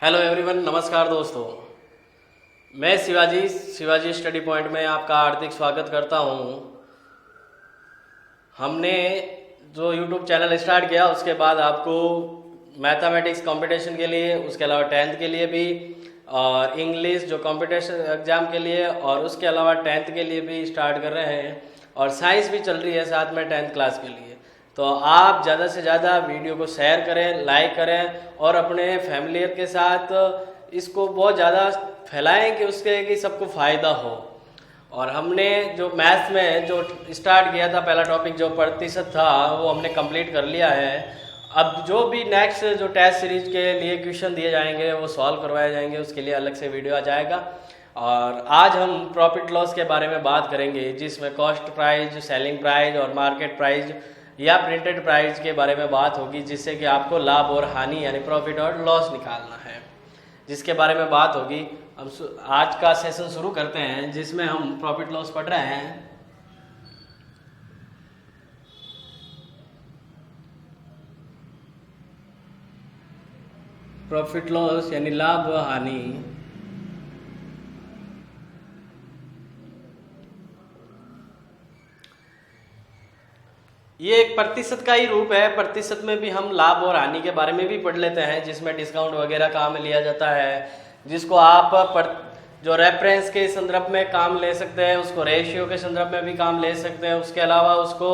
Hello everyone, नमस्कार दोस्तों। मैं शिवाजी स्टडी पॉइंट में आपका हार्दिक स्वागत करता हूं। हमने जो यूट्यूब चैनल स्टार्ट किया उसके बाद आपको मैथमेटिक्स कंपटीशन के लिए, उसके अलावा 10th के लिए भी, और इंग्लिश जो कंपटीशन एग्ज़ाम के लिए, और उसके अलावा 10th के लिए भी स्टार्ट कर रहे हैं, और साइंस भी चल रही है साथ में 10th क्लास के लिए। तो आप ज़्यादा से ज़्यादा वीडियो को शेयर करें, लाइक करें, और अपने फैमिली के साथ इसको बहुत ज़्यादा फैलाएं कि उसके कि सबको फ़ायदा हो। और हमने जो मैथ्स में जो स्टार्ट किया था, पहला टॉपिक जो प्रतिशत था वो हमने कंप्लीट कर लिया है। अब जो भी नेक्स्ट जो टेस्ट सीरीज के लिए क्वेश्चन दिए जाएंगे वो सॉल्व करवाए जाएंगे, उसके लिए अलग से वीडियो आ जाएगा। और आज हम प्रॉफिट लॉस के बारे में बात करेंगे, जिसमें कॉस्ट प्राइस, सेलिंग प्राइस और मार्केट प्राइस या प्रिंटेड प्राइस के बारे में बात होगी, जिससे कि आपको लाभ और हानि यानी प्रॉफिट और लॉस निकालना है, जिसके बारे में बात होगी। हम आज का सेशन शुरू करते हैं, जिसमें हम प्रॉफिट लॉस पढ़ रहे हैं। प्रॉफिट लॉस यानी लाभ व हानि। ये एक प्रतिशत का ही रूप है। प्रतिशत में भी हम लाभ और हानि के बारे में भी पढ़ लेते हैं, जिसमें डिस्काउंट वगैरह काम लिया जाता है, जिसको आप जो रेफरेंस के संदर्भ में काम ले सकते हैं, उसको रेशियो के संदर्भ में भी काम ले सकते हैं। उसके अलावा उसको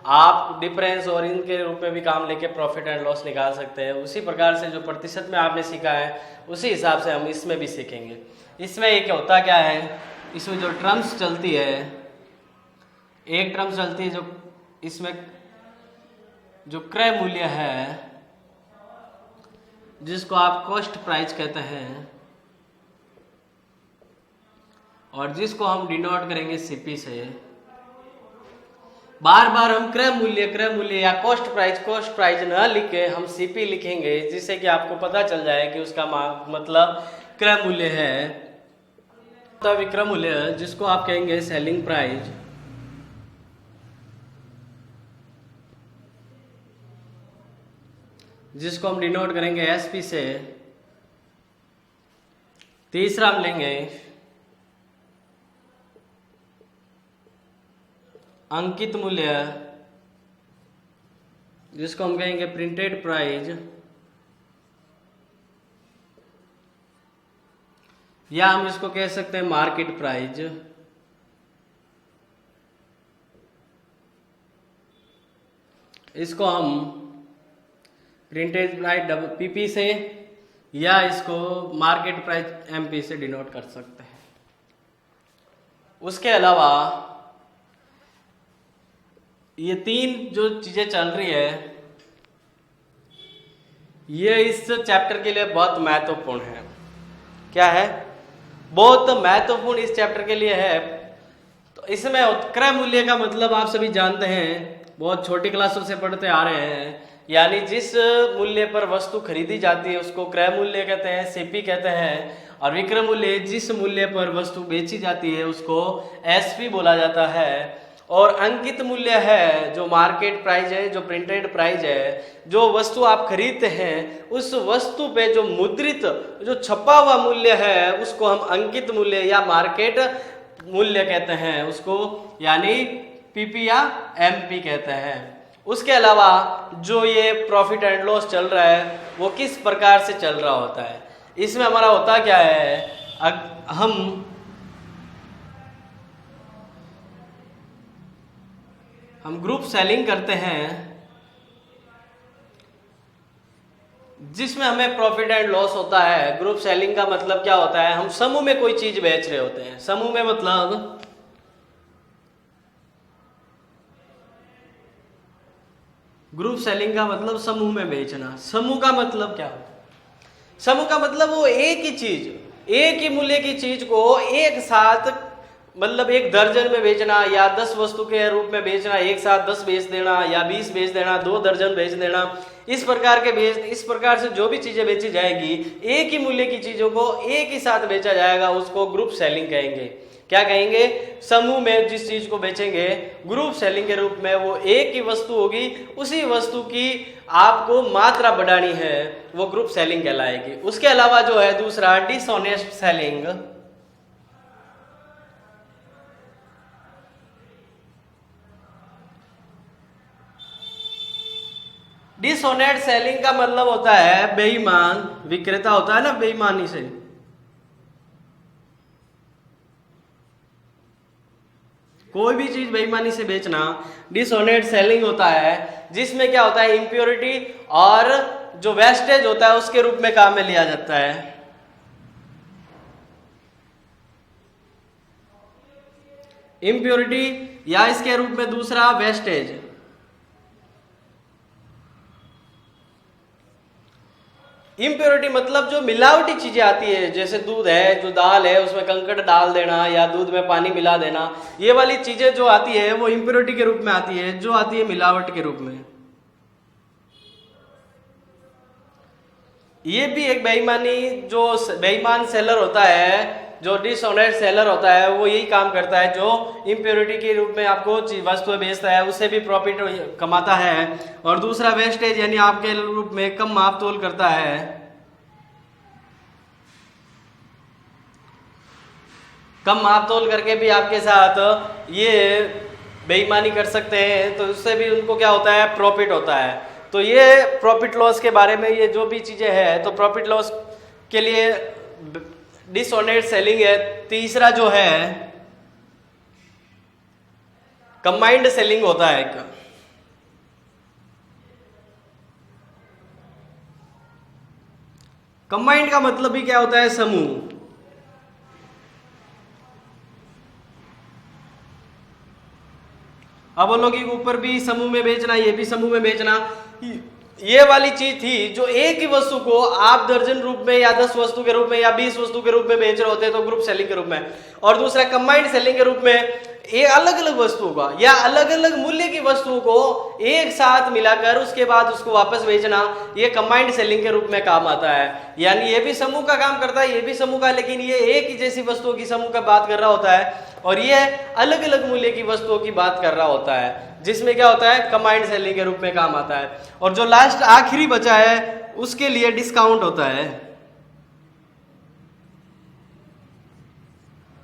आप डिफरेंस और इनके रूप में भी काम लेके प्रॉफिट एंड लॉस निकाल सकते हैं। उसी प्रकार से जो प्रतिशत में आपने सीखा है, उसी हिसाब से हम इसमें भी सीखेंगे। इसमें एक होता क्या है, इसमें जो टर्म्स चलती है, एक टर्म्स चलती है जो इसमें जो क्रय मूल्य है, जिसको आप कॉस्ट प्राइस कहते हैं, और जिसको हम डिनोट करेंगे सीपी से। बार बार हम क्रय मूल्य या कॉस्ट प्राइस न लिख के हम सीपी लिखेंगे, जिससे कि आपको पता चल जाए कि उसका मतलब क्रय मूल्य है। तो विक्रय मूल्य जिसको आप कहेंगे सेलिंग प्राइस, जिसको हम डिनोट करेंगे एसपी से। तीसरा हम लेंगे अंकित मूल्य, जिसको हम कहेंगे प्रिंटेड प्राइस, या हम इसको कह सकते हैं मार्केट प्राइस। इसको हम प्रिंटेड प्राइस पीपी से, या इसको मार्केट प्राइस एमपी से डिनोट कर सकते हैं। उसके अलावा ये तीन जो चीजें चल रही है, ये इस चैप्टर के लिए बहुत महत्वपूर्ण है। क्या है? बहुत महत्वपूर्ण इस चैप्टर के लिए है। तो इसमें क्रय मूल्य का मतलब आप सभी जानते हैं, बहुत छोटी क्लासों से पढ़ते आ रहे हैं। यानी जिस मूल्य पर वस्तु खरीदी जाती है उसको क्रय मूल्य कहते हैं, सीपी कहते हैं। और विक्रय मूल्य जिस मूल्य पर वस्तु बेची जाती है उसको एसपी बोला जाता है। और अंकित मूल्य है जो मार्केट प्राइस है, जो प्रिंटेड प्राइस है, जो वस्तु आप खरीदते हैं उस वस्तु पे जो मुद्रित जो छपा हुआ मूल्य है उसको हम अंकित मूल्य या मार्केट मूल्य कहते हैं, उसको यानी पीपी या एमपी कहते हैं। उसके अलावा जो ये प्रॉफिट एंड लॉस चल रहा है वो किस प्रकार से चल रहा होता है, इसमें हमारा होता क्या है, हम ग्रुप सेलिंग करते हैं, जिसमें हमें प्रॉफिट एंड लॉस होता है। ग्रुप सेलिंग का मतलब क्या होता है, हम समूह में कोई चीज बेच रहे होते हैं। समूह में मतलब ग्रुप सेलिंग का मतलब समूह में बेचना। समूह का मतलब क्या होता है? समूह का मतलब वो एक ही चीज, एक ही मूल्य की चीज को एक साथ, मतलब एक दर्जन में बेचना या 10 वस्तु के रूप में बेचना, एक साथ 10 बेच देना या 20 बेच देना, 2 दर्जन बेच देना, इस प्रकार से जो भी चीजें बेची जाएगी, एक ही मूल्य की चीजों को एक ही साथ बेचा जाएगा, उसको ग्रुप सेलिंग कहेंगे। क्या कहेंगे, समूह में जिस चीज को बेचेंगे ग्रुप सेलिंग के रूप में, वो एक ही वस्तु होगी, उसी वस्तु की आपको मात्रा बढ़ानी है, वो ग्रुप सेलिंग कहलाएगी। उसके अलावा जो है दूसरा डिसऑनेस्ट सेलिंग। डिसऑनेस्ट सेलिंग का मतलब होता है बेईमान विक्रेता होता है ना, बेईमानी से। कोई भी चीज बेईमानी से बेचना डिसऑनेस्ट सेलिंग होता है, जिसमें क्या होता है इम्प्योरिटी और जो वेस्टेज होता है उसके रूप में काम में लिया जाता है। इम्प्योरिटी या इसके रूप में दूसरा वेस्टेज। इम्प्योरिटी मतलब जो मिलावटी चीजें आती है, जैसे दूध है, जो दाल है उसमें कंकड़ डाल देना या दूध में पानी मिला देना, ये वाली चीजें जो आती है वो इम्प्योरिटी के रूप में आती है, जो आती है मिलावट के रूप में। ये भी एक बेईमानी, जो बेईमान सेलर होता है, जो डिसऑनेस्ट सेलर होता है, वो यही काम करता है, जो इम्प्योरिटी के रूप में आपको वस्तुएं बेचता है, उससे भी प्रॉफिट कमाता है। और दूसरा वेस्टेज यानी आपके रूप में कम माप तोल करता है। कम माप तोल करके भी आपके साथ ये बेईमानी कर सकते हैं, तो उससे भी उनको क्या होता है, प्रॉफिट होता है। तो ये प्रॉफिट लॉस के बारे में ये जो भी चीजें हैं, तो प्रॉफिट लॉस के लिए डिसऑनेस्ट सेलिंग है। तीसरा जो है कंबाइंड सेलिंग होता है एक। कंबाइंड का मतलब भी क्या होता है, समूह। अब बोलो कि ऊपर भी समूह में बेचना, ये भी समूह में बेचना, ये वाली चीज थी जो एक ही वस्तु को आप दर्जन रूप में या 10 वस्तु के रूप में या 20 वस्तु के रूप में बेच रहे होते हैं, तो ग्रुप सेलिंग के रूप में। और दूसरा कंबाइंड सेलिंग के रूप में ये अलग अलग वस्तुओं का या अलग अलग मूल्य की वस्तुओं को एक साथ मिलाकर उसके बाद उसको वापस बेचना, ये कंबाइंड सेलिंग के रूप में काम आता है। यानी ये भी समूह का काम करता है, ये भी समूह का, लेकिन ये एक ही जैसी वस्तुओं की समूह का बात कर रहा होता है, और ये अलग अलग मूल्य की वस्तुओं की बात कर रहा होता है, जिसमें क्या होता है कंबाइंड सेलिंग के रूप में काम आता है। और जो लास्ट आखिरी बचा है उसके लिए डिस्काउंट होता है।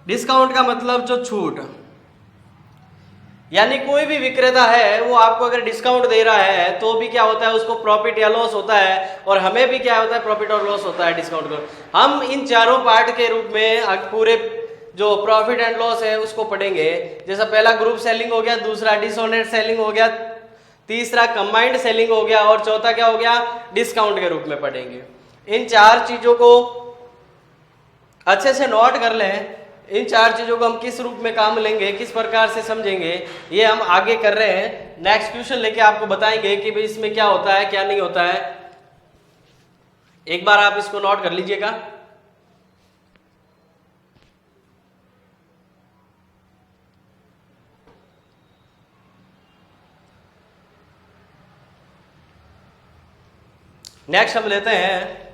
डिस्काउंट का मतलब जो छूट, यानी कोई भी विक्रेता है वो आपको अगर डिस्काउंट दे रहा है तो भी क्या होता है, उसको प्रॉफिट या लॉस होता है, और हमें भी क्या होता है, प्रॉफिट और लॉस होता है डिस्काउंट को। हम इन चारों पार्ट के रूप में पूरे जो प्रॉफिट एंड लॉस है उसको पढ़ेंगे। जैसा पहला ग्रुप सेलिंग हो गया, दूसरा डिसऑनेस्ट सेलिंग हो गया, तीसरा कंबाइंड सेलिंग हो गया, और चौथा क्या हो गया, डिस्काउंट के रूप में पढ़ेंगे। इन चार चीजों को अच्छे से नोट कर लें। इन चार चीजों को हम किस रूप में काम लेंगे, किस प्रकार से समझेंगे, ये हम आगे कर रहे हैं। नेक्स्ट क्वेश्चन लेके आपको बताएंगे कि भाई इसमें क्या होता है, क्या नहीं होता है। एक बार आप इसको नोट कर लीजिएगा। नेक्स्ट हम लेते हैं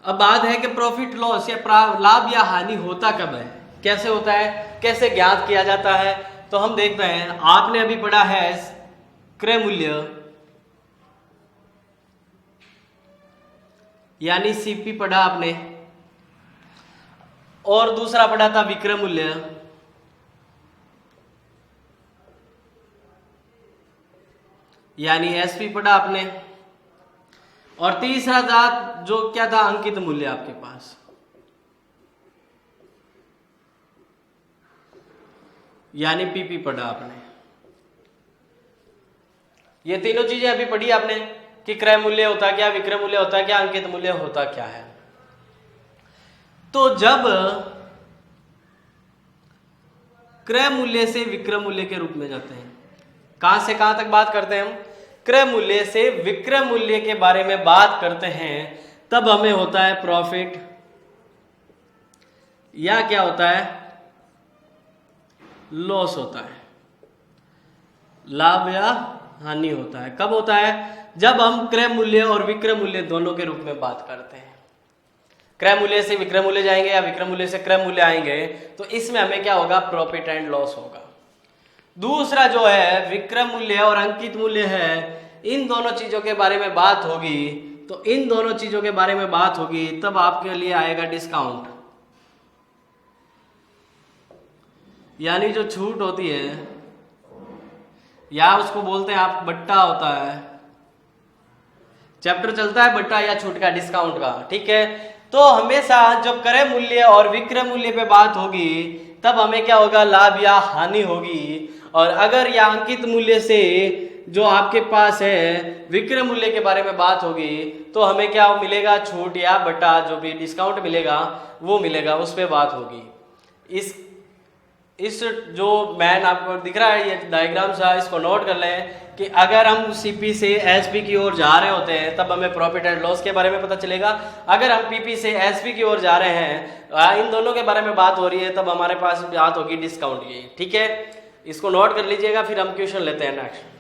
अब बात है कि प्रॉफिट लॉस या लाभ या हानि होता कब है, कैसे होता है, कैसे ज्ञात किया जाता है। तो हम देखते हैं, आपने अभी पढ़ा है क्रय मूल्य यानी सीपी पढ़ा आपने, और दूसरा पढ़ा था विक्रय मूल्य, यानी एसपी पढ़ा आपने, और तीसरा था जो क्या था, अंकित मूल्य आपके पास, यानी पीपी पढ़ा आपने। ये तीनों चीजें अभी पढ़ी आपने कि क्रय मूल्य होता क्या, विक्रय मूल्य होता क्या, अंकित मूल्य होता क्या है। तो जब क्रय मूल्य से विक्रय मूल्य के रूप में जाते हैं। कहां से कहां तक बात करते हैं हम? क्रय मूल्य से विक्रय मूल्य के बारे में बात करते हैं, तब हमें होता है प्रॉफिट, या क्या होता है, लॉस होता है, लाभ या हानि होता है। कब होता है? जब हम क्रय मूल्य और विक्रय मूल्य दोनों के रूप में बात करते हैं। क्रय मूल्य से विक्रय मूल्य जाएंगे या विक्रय मूल्य से क्रय मूल्य आएंगे, तो इसमें हमें क्या होगा, प्रॉफिट एंड लॉस होगा। दूसरा जो है विक्रय मूल्य और अंकित मूल्य है, इन दोनों चीजों के बारे में बात होगी, तो इन दोनों चीजों के बारे में बात होगी तब आपके लिए आएगा डिस्काउंट, यानी जो छूट होती है, या उसको बोलते हैं आप बट्टा होता है। चैप्टर चलता है बट्टा या छूट का, डिस्काउंट का, ठीक है। तो हमेशा जब क्रय मूल्य और विक्रय मूल्य पे बात होगी तब हमें क्या होगा, लाभ या हानि होगी। और अगर या अंकित मूल्य से जो आपके पास है विक्रय मूल्य के बारे में बात होगी तो हमें क्या मिलेगा, छूट या बट्टा, जो भी डिस्काउंट मिलेगा वो मिलेगा, उस पर बात होगी। इस जो मैन आपको दिख रहा है, ये डायग्राम सा, इसको नोट कर लें कि अगर हम सीपी से एसपी की ओर जा रहे होते हैं तब हमें प्रॉफिट एंड लॉस के बारे में पता चलेगा। अगर हम पीपी से एसपी की ओर जा रहे हैं, इन दोनों के बारे में बात हो रही है, तब हमारे पास बात होगी डिस्काउंट की, ठीक है। इसको नोट कर लीजिएगा, फिर हम क्वेश्चन लेते हैं नेक्स्ट।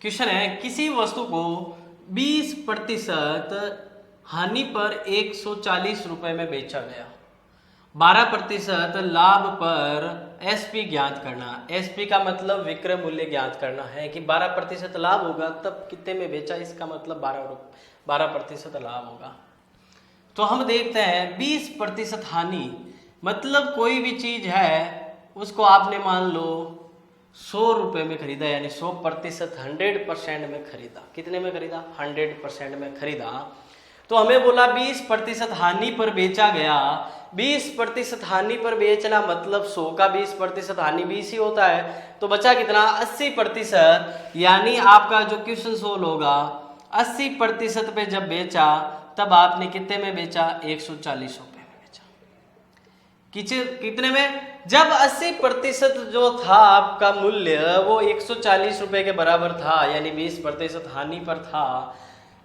क्वेश्चन है, किसी वस्तु को 20% हानि पर 140 रुपए में बेचा गया, 12% लाभ पर एसपी ज्ञात करना। एसपी का मतलब विक्रय मूल्य ज्ञात करना है कि 12% लाभ होगा तब कितने में बेचा, इसका मतलब 12% लाभ होगा। तो हम देखते हैं 20% हानि मतलब कोई भी चीज है उसको आपने मान लो 100 रुपए में खरीदा, यानी 100%, 100% में खरीदा। कितने में खरीदा? 100% में खरीदा। तो हमें बोला 20% हानि पर बेचा गया। 20% हानि पर बेचना मतलब 100 का 20% हानि 20 ही होता है, तो बचा कितना, 80%। यानी आपका जो क्वेश्चन सोल्व होगा, 80% पे जब बेचा तब आपने कितने में बेचा, 140 रुपए में बेचा। कितने में? जब 80% जो था आपका मूल्य वो 140 रुपए के बराबर था, यानी 20% हानि पर था,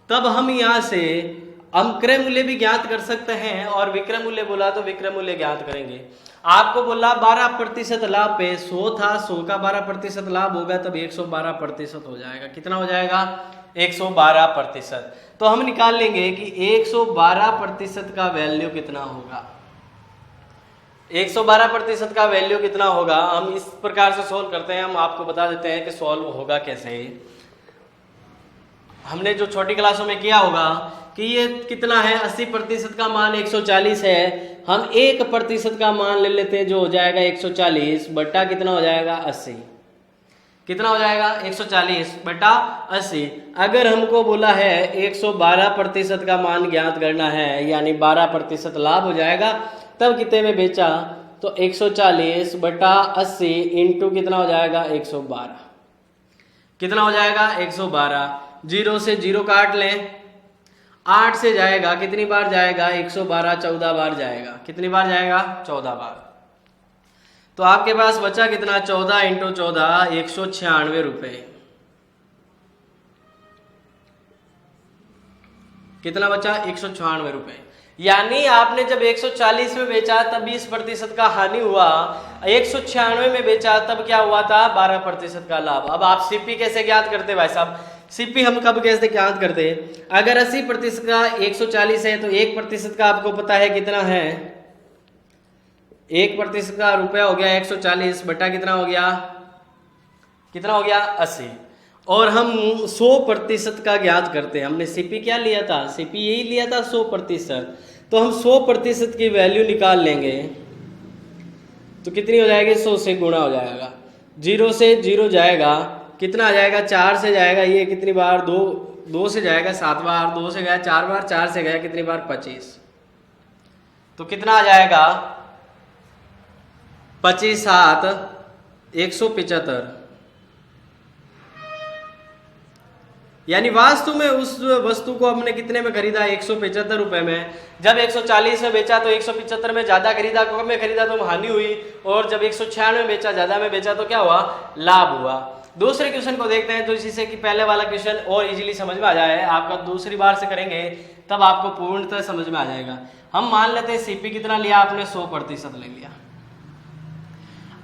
तब हम यहाँ से हम क्रय मूल्य भी ज्ञात कर सकते हैं और विक्रय मूल्य बोला तो विक्रय मूल्य ज्ञात करेंगे। आपको बोला 12% लाभ पे 100 था, 100 का 12% लाभ होगा तब 112% हो जाएगा। कितना हो जाएगा? 112%। तो हम निकाल लेंगे कि 112% का वैल्यू कितना होगा। 112% का वैल्यू कितना होगा, हम इस प्रकार से सोल्व करते हैं। हम आपको बता देते हैं कि सोल्व होगा कैसे। हमने जो छोटी क्लासों में किया होगा कि ये कितना है, 80% का मान 140 है, हम 1% का मान ले लेते हैं जो हो जाएगा 140 बट्टा कितना हो जाएगा, 80। कितना हो जाएगा, 140 बटा 80। अगर हमको बोला है 112% का मान ज्ञात करना है, यानी 12% लाभ हो जाएगा, तब कितने में बेचा, तो 140 बटा 80 इंटू कितना हो जाएगा, 112। कितना हो जाएगा, 112। 0 से 0 काट लें, 8 से जाएगा, कितनी बार जाएगा, 112 14 बार जाएगा। कितनी बार जाएगा, 14 बार। तो आपके पास बचा कितना, 14 इंटू 14 196 रुपए। कितना बचा, 196 रुपए। यानी आपने जब 140 में बेचा तब 20% का हानि हुआ, 196 में बेचा तब क्या हुआ था, 12% का लाभ। अब आप सीपी कैसे ज्ञात करते भाई साहब? सीपी हम कब कैसे ज्ञात करते? अगर 80% का 140 है तो 1% का आपको पता है कितना है, 1% का रुपया हो गया 140 बटा कितना हो गया, कितना हो गया, 80। और हम 100% का ज्ञात करते हैं। हमने सीपी क्या लिया था, सीपी यही लिया था 100%। तो हम 100% की वैल्यू निकाल लेंगे तो कितनी हो जाएगी, 100 से गुणा हो जाएगा। 0 से 0 जाएगा, कितना आ जाएगा, 4 से जाएगा, ये कितनी बार, 2 से जाएगा 7 बार, 2 से गया 4 बार, 4 से गया कितनी बार, 25। तो कितना आ जाएगा 25 7 175, यानी वास्तव में उस वस्तु को हमने कितने में खरीदा 175 रुपए में। जब 140 में बेचा तो 175 में ज्यादा खरीदा, कम में खरीदा तो हानि हुई, और जब 196 में बेचा ज्यादा में बेचा तो क्या हुआ, लाभ हुआ। दूसरे क्वेश्चन को देखते हैं, तो इसी से कि पहले वाला क्वेश्चन और इजीली समझ में आ जाए, आपका दूसरी बार से करेंगे तब आपको पूर्णतः समझ में आ जाएगा। हम मान लेते हैं सीपी कितना लिया आपने, 100% ले लिया।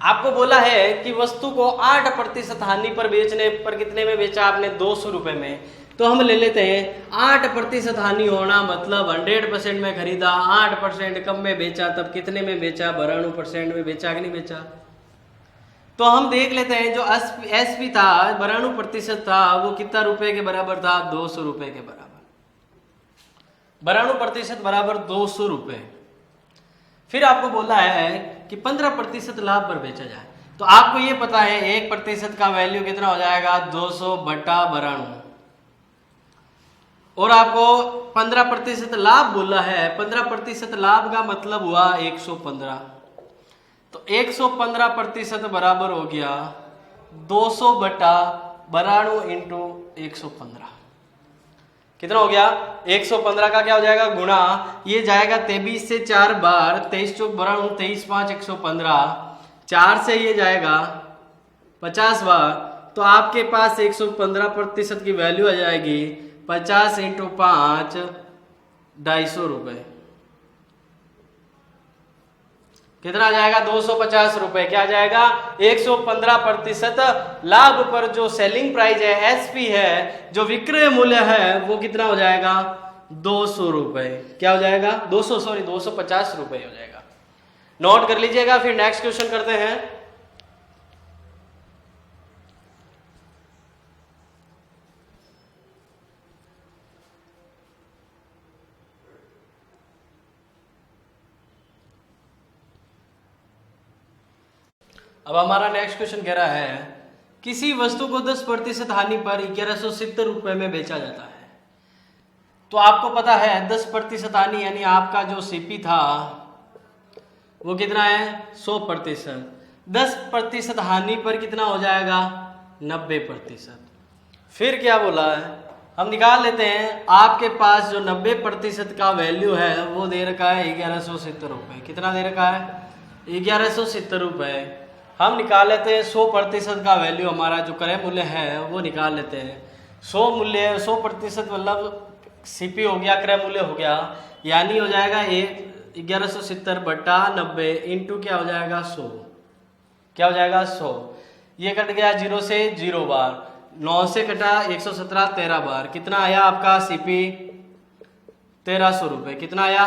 आपको बोला है कि वस्तु को 8% हानि पर बेचने पर कितने में बेचा आपने, 200 रुपए में। तो हम ले लेते हैं 8% हानि होना मतलब 100% में खरीदा, 8% कम में बेचा, तब कितने में बेचा, 92% में बेचा कि नहीं बेचा। तो हम देख लेते हैं जो एसपी था 92% था, वो कितना रुपए के बराबर था, 200 रुपए के बराबर। 92% बराबर 200 रुपए। फिर आपको बोला है कि 15% लाभ पर बेचा जाए। तो आपको ये पता है 1% का वैल्यू कितना हो जाएगा, 200 बटा 92, और आपको 15% लाभ बोला है। 15% लाभ का मतलब हुआ 115, तो 115% बराबर हो गया 200 बटा 92 इंटू 115। कितना हो गया, 115 का क्या हो जाएगा, गुणा, ये जाएगा 23 से 4 बार, 23 चौक 92, 23 5 115, 4 से ये जाएगा 50 बार, तो आपके पास 115% की वैल्यू आ जाएगी 50 इंटू 5 250 रुपए। कितना आ जाएगा, 250 रुपए। क्या आ जाएगा, 115% लाभ पर जो सेलिंग प्राइस है, एसपी है, जो विक्रय मूल्य है, वो कितना हो जाएगा, 200 रुपए। क्या हो जाएगा, 250 रुपए हो जाएगा। नोट कर लीजिएगा। फिर नेक्स्ट क्वेश्चन करते हैं। अब हमारा नेक्स्ट क्वेश्चन कह रहा है किसी वस्तु को 10% हानि पर 1170 रुपए में बेचा जाता है। तो आपको पता है 10% हानि यानी आपका जो सीपी था वो कितना है, 100%। 10% हानि पर कितना हो जाएगा, 90%। फिर क्या बोला है, हम निकाल लेते हैं। आपके पास जो 90% का वैल्यू है वो दे रखा है 1170 रुपए। कितना दे रखा है, 1170 रुपए। हम निकाल लेते हैं 100% का वैल्यू, हमारा जो क्रय मूल्य है वो निकाल लेते हैं। 100% मतलब सीपी हो गया, क्रय मूल्य हो गया, यानी हो जाएगा 1170 बटा 90 इंटू क्या हो जाएगा 100। क्या हो जाएगा 100। ये कट गया 0 से 0 बार, 9 से कटा 117 13 बार। कितना आया आपका सीपी, 1300 रुपए। कितना आया,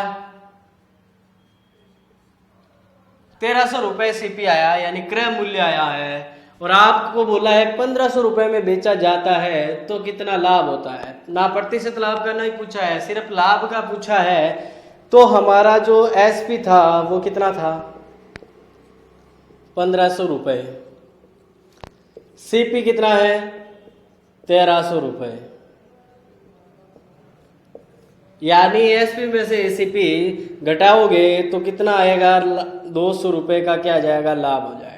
1300 रुपए सीपी आया, यानी क्रय मूल्य आया है। और आपको बोला है 1500 रुपए में बेचा जाता है तो कितना लाभ होता है। ना प्रतिशत लाभ का नहीं पूछा है, सिर्फ लाभ का पूछा है। तो हमारा जो एसपी था वो कितना था, 1500 रुपए। सीपी कितना है, 1300 रुपए। यानी एसपी में से सीपी घटाओगे तो कितना आएगा, 200 रुपए का क्या जाएगा, लाभ हो जाएगा।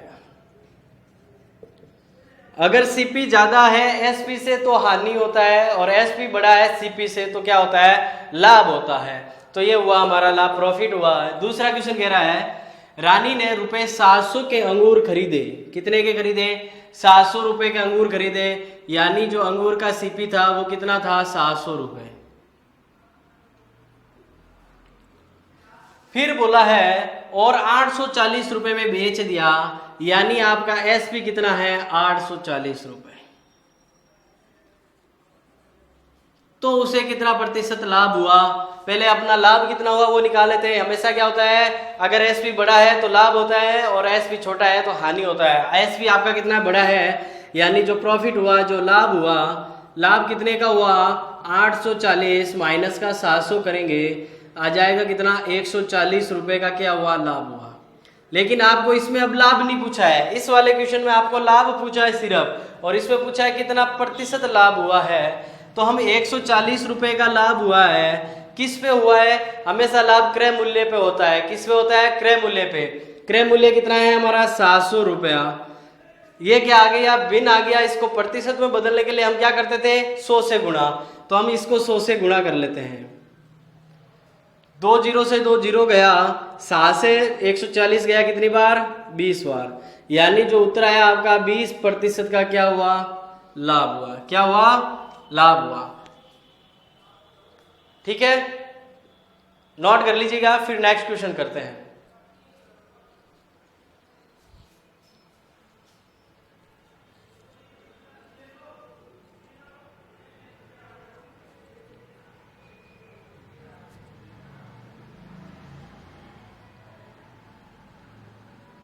अगर सीपी ज्यादा है एसपी से तो हानि होता है, और एसपी बड़ा है सीपी से तो क्या होता है, लाभ होता है। तो ये हुआ हमारा लाभ, प्रॉफिट हुआ है। दूसरा क्वेश्चन कह रहा है रानी ने रुपए 700 के अंगूर खरीदे। कितने के खरीदे, 700 रुपए के अंगूर खरीदे, यानी जो अंगूर का सीपी था वो कितना था, 700 रुपए। फिर बोला है और 840 रुपए में बेच दिया, यानी आपका एसपी कितना है, 840 रुपए। तो उसे कितना प्रतिशत लाभ हुआ, पहले अपना लाभ कितना हुआ वो निकाल लेते हैं। हमेशा क्या होता है, अगर एसपी बड़ा है तो लाभ होता है, और एसपी छोटा है तो हानि होता है। एसपी आपका कितना बड़ा है, यानी जो प्रॉफिट हुआ, जो लाभ हुआ, लाभ कितने का हुआ, 840 माइनस का 700 करेंगे, आ जाएगा कितना, 140 रुपए का क्या हुआ, लाभ हुआ। लेकिन आपको इसमें अब लाभ नहीं पूछा है, इस वाले क्वेश्चन में आपको लाभ पूछा है सिर्फ, और इसमें पूछा है कितना प्रतिशत लाभ हुआ है। तो हम 140 रुपए का लाभ हुआ है, किस पे हुआ है? हमेशा लाभ क्रय मूल्य पे होता है। किस पे होता है? क्रय मूल्य पे। क्रय मूल्य कितना है हमारा? 700 रुपया। ये क्या आ गया? भिन्न आ गया। इसको प्रतिशत में बदलने के लिए हम क्या करते थे? 100 से गुणा। तो हम इसको 100 से गुणा कर लेते हैं। 2 जीरो से 2 जीरो गया, 7 से 140 गया कितनी बार? 20 बार। यानी जो उत्तर आया आपका 20% का क्या हुआ? लाभ हुआ। क्या हुआ? लाभ हुआ। ठीक है, नोट कर लीजिएगा। फिर नेक्स्ट क्वेश्चन करते हैं।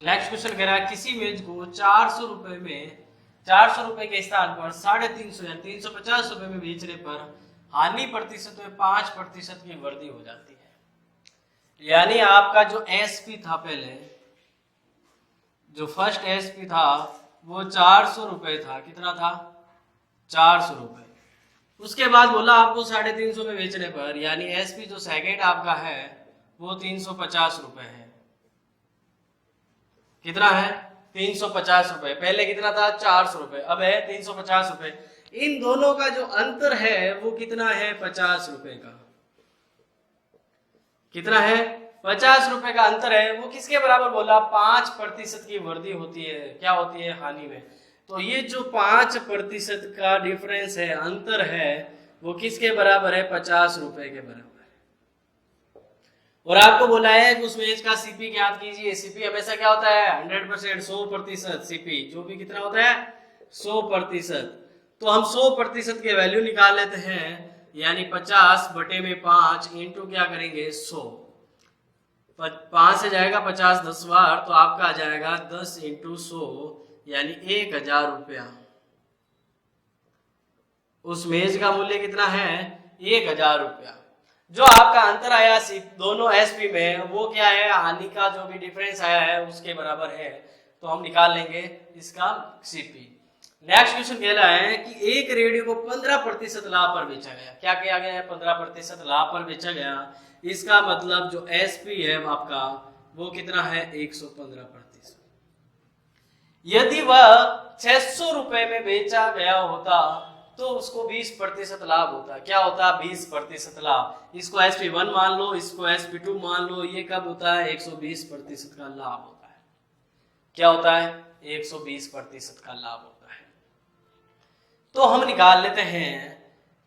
नेक्स्ट क्वेश्चन कह रहा है किसी मेज को 400 रुपए में 400 रुपए के स्थान पर 350 या 350 रुपए में बेचने पर हानि प्रतिशत में 5% की वृद्धि हो जाती है। यानी आपका जो एसपी था, पहले जो फर्स्ट एसपी था वो 400 रुपए था। कितना था? 400 रुपए। उसके बाद बोला आपको 350 में बेचने पर, यानी एसपी जो सेकेंड आपका है वो 350 रुपए है। कितना है? 350 रुपए। पहले कितना था? 400 रुपए, अब है 350 रुपए। इन दोनों का जो अंतर है वो कितना है? 50 रुपए का। कितना है? 50 रुपए का अंतर है। वो किसके बराबर बोला? 5% की वृद्धि होती है। क्या होती है? हानि में। तो ये जो 5% का डिफरेंस है, अंतर है, वो किसके बराबर है? 50 रुपए के बराबर। और आपको बोला है कि उस मेज का सीपी ज्ञात कीजिए। सीपी हमेशा क्या होता है? 100%, 100%। सीपी जो भी कितना होता है? 100%। तो हम 100% के वैल्यू निकाल लेते हैं, यानी 50 बटे में 5 इंटू क्या करेंगे? 100। 5 से जाएगा 50 10 बार, तो आपका आ जाएगा 10 इंटू 100, यानी 1000 रुपया। उस मेज का मूल्य कितना है? 1000 रुपया। जो आपका अंतर आया दोनों एसपी में, वो क्या है? हानि का जो भी डिफरेंस आया है उसके बराबर है। तो हम निकाल लेंगे इसका सीपी। नेक्स्ट क्वेश्चन कह रहा है कि एक रेडियो को 15% लाभ पर बेचा गया। क्या किया गया है? 15% लाभ पर बेचा गया। इसका मतलब जो एसपी है आपका वो कितना है? 115%। यदि वह 600 रुपए में बेचा गया होता तो उसको 20% लाभ होता। क्या होता? 20% लाभ। इसको SP1 मान लो, इसको SP2 मान लो। ये कब होता है? 120% का लाभ होता है। क्या होता है? 120% का लाभ होता है। तो हम निकाल लेते हैं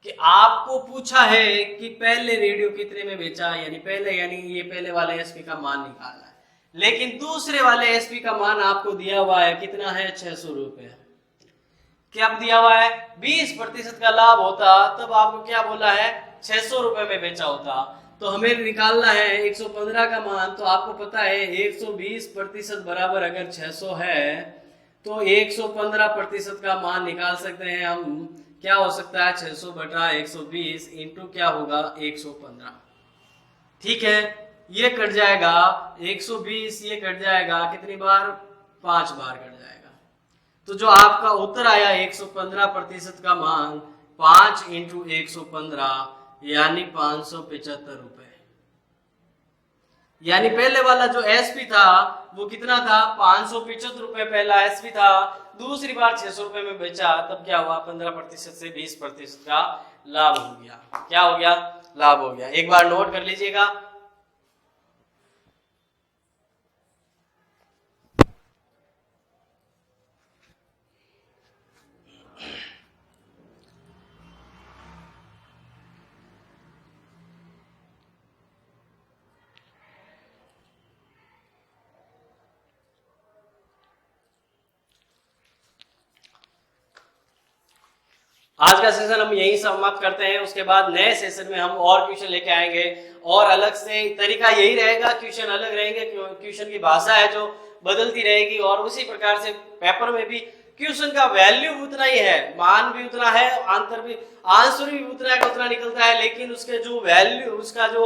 कि आपको पूछा है कि पहले रेडियो कितने में बेचा, यानी पहले, यानी ये पहले वाले एसपी का मान निकालना है। लेकिन दूसरे वाले एसपी का मान आपको दिया हुआ है, कितना है? 600 रुपए। क्या दिया हुआ है? 20% का लाभ होता तब आपको क्या बोला है? 600 रुपए में बेचा होता। तो हमें निकालना है 115 का मान। तो आपको पता है 120% बराबर अगर 600 है तो 115% का मान निकाल सकते हैं हम। क्या हो सकता है? 600 बटा 120 इंटू क्या होगा? 115। ठीक है, ये कट जाएगा 120, ये कट जाएगा कितनी बार? 5 बार कट जाएगा। तो जो आपका उत्तर आया 115% का मान 5 इंटू 115, यानी 575 रुपए। यानी पहले वाला जो एसपी था वो कितना था? 575 रुपए पहला एसपी था। दूसरी बार 600 रुपए में बेचा, तब क्या हुआ? 15% से 20% का लाभ हो गया। क्या हो गया? लाभ हो गया। एक बार नोट कर लीजिएगा। आज का सेशन हम यही समाप्त करते हैं। उसके बाद नए सेशन में हम और क्वेश्चन लेके आएंगे और अलग से तरीका यही रहेगा, क्वेश्चन अलग रहेंगे। क्वेश्चन की भाषा है जो बदलती रहेगी और उसी प्रकार से पेपर में भी क्वेश्चन का वैल्यू उतना ही है, मान भी उतना है, आंसर भी उतना का उतना निकलता है। लेकिन उसके जो वैल्यू, उसका जो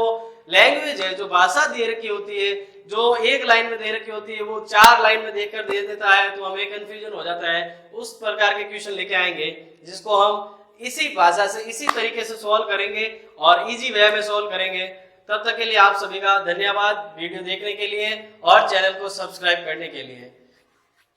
लैंग्वेज है, जो भाषा दे रखी होती है, जो एक लाइन में दे रखी होती है, वो 4 लाइन में देकर दे देता है, तो हमें कंफ्यूजन हो जाता है। उस प्रकार के क्वेश्चन लेके आएंगे जिसको हम इसी भाषा से इसी तरीके से सॉल्व करेंगे और इजी वे में सॉल्व करेंगे। तब तक के लिए आप सभी का धन्यवाद वीडियो देखने के लिए और चैनल को सब्सक्राइब करने के लिए।